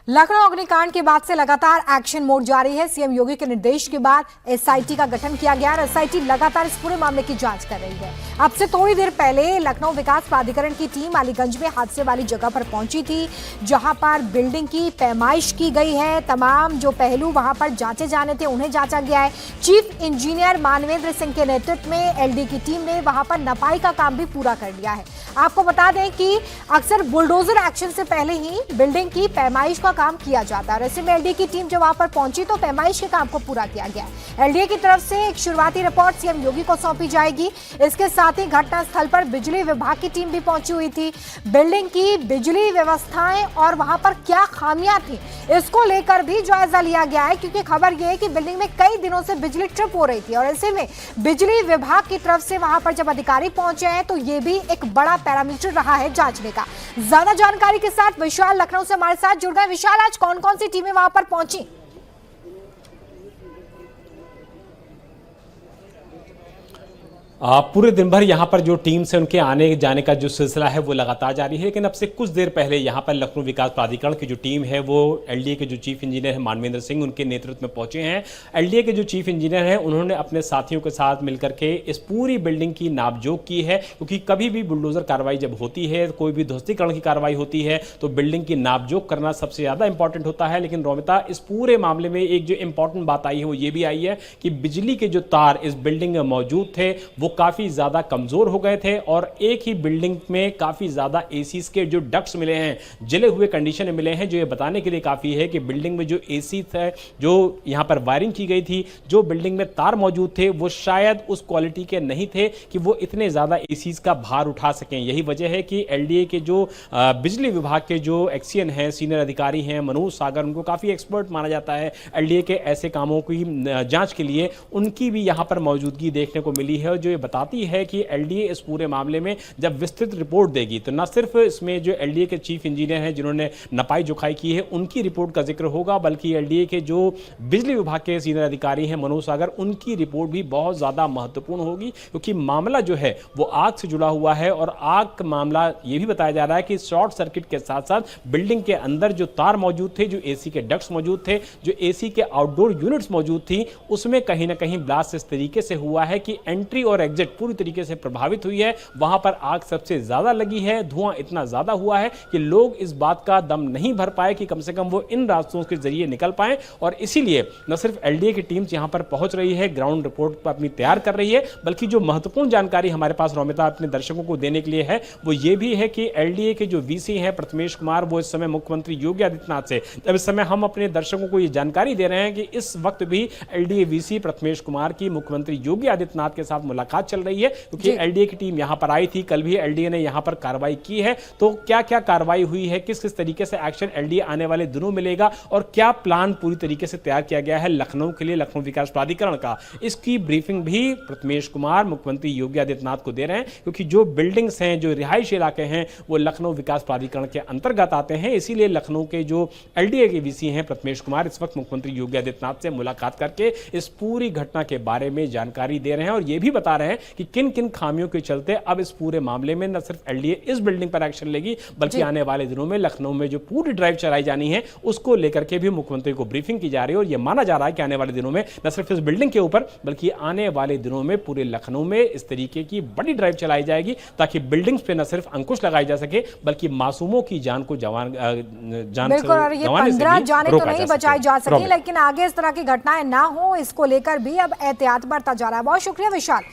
लखनऊ अग्निकांड के बाद से लगातार एक्शन मोड जारी है। सीएम योगी के निर्देश के बाद एसआईटी का गठन किया गया और एसआईटी लगातार इस पूरे मामले की जांच कर रही है। अब से थोड़ी देर पहले लखनऊ विकास प्राधिकरण की टीम अलीगंज में हादसे वाली जगह पर पहुंची थी, जहां पर बिल्डिंग की पैमाइश की गई है। तमाम जो पहलू वहां पर जांचे जाने थे उन्हें जांचा गया है। चीफ इंजीनियर मानवेंद्र सिंह के नेतृत्व में एलडी की टीम ने वहां पर नपाई का काम भी पूरा कर लिया है। आपको बता दें कि अक्सर बुलडोजर एक्शन से पहले ही बिल्डिंग की पैमाइश का काम किया जाता है। ऐसे में एलडीए की टीम जब वहां पर पहुंची तो पैमाइश के काम को पूरा किया गया। एलडीए की तरफ से एक शुरुआती रिपोर्ट सीएम योगी को सौंपी जाएगी। इसके साथ ही घटनास्थल पर बिजली विभाग की टीम भी पहुंची हुई थी। बिल्डिंग की बिजली व्यवस्थाएं और वहां पर क्या खामियां थी, इसको लेकर भी जायजा लिया गया है, क्योंकि खबर यह है कि बिल्डिंग में कई दिनों से बिजली ट्रिप हो रही थी और ऐसे में बिजली विभाग की तरफ से वहां पर जब अधिकारी पहुंचे हैं तो ये भी एक बड़ा पैरामीटर रहा है जांचने का। ज्यादा जानकारी के साथ विशाल लखनऊ से हमारे साथ जुड़ गए। विशाल, आज कौन कौन सी टीमें वहां पर पहुंची? पूरे दिन भर यहाँ पर जो टीम्स है उनके आने जाने का जो सिलसिला है वो लगातार जारी है, लेकिन अब से कुछ देर पहले यहाँ पर लखनऊ विकास प्राधिकरण की जो टीम है वो एलडीए के जो चीफ इंजीनियर है मानवेंद्र सिंह उनके नेतृत्व में पहुंचे हैं। एलडीए के जो चीफ इंजीनियर हैं उन्होंने अपने साथियों के साथ मिलकर के इस पूरी बिल्डिंग की नापजोख की है, क्योंकि कभी भी बुलडोजर कार्रवाई जब होती है, कोई भी ध्वस्तीकरण की कार्रवाई होती है तो बिल्डिंग की नापजोख करना सबसे ज़्यादा इंपॉर्टेंट होता है। लेकिन रोमिता, इस पूरे मामले में एक जो इंपॉर्टेंट बात आई है वो ये भी आई है कि बिजली के जो तार इस बिल्डिंग में मौजूद थे वो काफी ज्यादा कमजोर हो गए थे और एक ही बिल्डिंग में काफी ज्यादा एसीज के जो डक्ट्स मिले हैं जले हुए कंडीशन में मिले हैं, जो ये बताने के लिए काफी है कि बिल्डिंग में जो एसी थे, जो यहां पर वायरिंग की गई थी, जो बिल्डिंग में तार मौजूद थे वो शायद उस क्वालिटी के नहीं थे कि वो इतने ज्यादा एसीज का भार उठा सकें। यही वजह है कि एलडीए के जो बिजली विभाग के जो एक्सीएन हैं, सीनियर अधिकारी हैं मनोज सागर, उनको काफी एक्सपर्ट माना जाता है एलडीए के ऐसे कामों की जांच के लिए, उनकी भी यहां पर मौजूदगी देखने को मिली है, जो ये बताती है कि एलडीए इस पूरे मामले में जब विस्तृत रिपोर्ट देगी तो न सिर्फ इसमें जो एलडीए के चीफ इंजीनियर हैं जिन्होंने नपाई जोखाई की है उनकी रिपोर्ट का जिक्र होगा, बल्कि एलडीए के जो बिजली विभाग के सीनियर अधिकारी हैं मनोज सागर, उनकी रिपोर्ट भी बहुत ज्यादा महत्वपूर्ण होगी, क्योंकि मामला जो है वो आग से जुड़ा हुआ है और आग का मामला ये भी बताया जा रहा है कि शॉर्ट सर्किट के साथ साथ बिल्डिंग के अंदर जो तार मौजूद थे, जो एसी के डक्ट्स मौजूद थे, जो एसी के आउटडोर यूनिट्स मौजूद थी, उसमें कहीं ना कहीं ब्लास्ट इस तरीके से हुआ है कि एंट्री और एग्जिट पूरी तरीके से प्रभावित हुई है। वहां पर आग सबसे ज्यादा लगी है, धुआं इतना ज्यादा हुआ है कि लोग इस बात का दम नहीं भर पाए कि कम से कम वो इन रास्तों के जरिए निकल पाए, और इसीलिए न सिर्फ एलडीए की टीम यहां पर पहुंच रही है, ग्राउंड रिपोर्ट पर अपनी तैयार कर रही है, बल्कि जो महत्वपूर्ण जानकारी हमारे पास रोमिता अपने दर्शकों को देने के लिए है वो ये भी है कि एलडीए के जो वीसी हैं प्रथमेश कुमार, वो इस समय मुख्यमंत्री योगी आदित्यनाथ से, जब इस समय हम अपने दर्शकों को ये जानकारी दे रहे हैं कि इस वक्त भी एलडीए वीसी प्रथमेश कुमार की मुख्यमंत्री योगी आदित्यनाथ के साथ मुलाकात चल रही है, क्योंकि एलडीए की टीम यहां पर आई थी, कल भी एलडीए ने यहां पर कार्रवाई की है। तो क्या क्या कार्रवाई हुई है, किस किस तरीके से एक्शन एलडीए आने वाले दिनों में लेगा और क्या प्लान पूरी तरीके से तैयार किया गया है लखनऊ के लिए, लखनऊ विकास प्राधिकरण का, इसकी ब्रीफिंग भी प्रथमेश कुमार मुख्यमंत्री योगी आदित्यनाथ को दे रहे हैं, क्योंकि जो बिल्डिंग्स हैं, जो रिहायशी इलाके हैं वो लखनऊ विकास प्राधिकरण के अंतर्गत आते हैं। इसीलिए लखनऊ के जो एलडीए के वीसी हैं प्रथमेश कुमार इस वक्त मुख्यमंत्री योगी आदित्यनाथ से मुलाकात करके इस पूरी घटना के बारे में जानकारी दे रहे हैं और यह भी बता रहे हैं कि किन किन खामियों के चलते अब इस पूरे मामले में न सिर्फ एलडीए इस बिल्डिंग पर एक्शन लेगी, बल्कि आने वाले दिनों में लखनऊ में जो पूरी ड्राइव चलाई जानी है उसको लेकर के भी मुख्यमंत्री को ब्रीफिंग की जा रही है। और यह माना जा रहा है कि आने वाले दिनों में न सिर्फ इस बिल्डिंग के ऊपर बल्कि आने वाले दिनों में पूरे लखनऊ में इस तरीके की बड़ी ड्राइव चलाई जाएगी, ताकि बिल्डिंग्स पे न सिर्फ अंकुश लगाई जा सके बल्कि मासूमों की जान को जान जाने तो नहीं बचाई जा सके, लेकिन आगे इस तरह की घटनाएं ना हो इसको लेकर भी अब एहतियात बरता जा रहा है। बहुत शुक्रिया विशाल।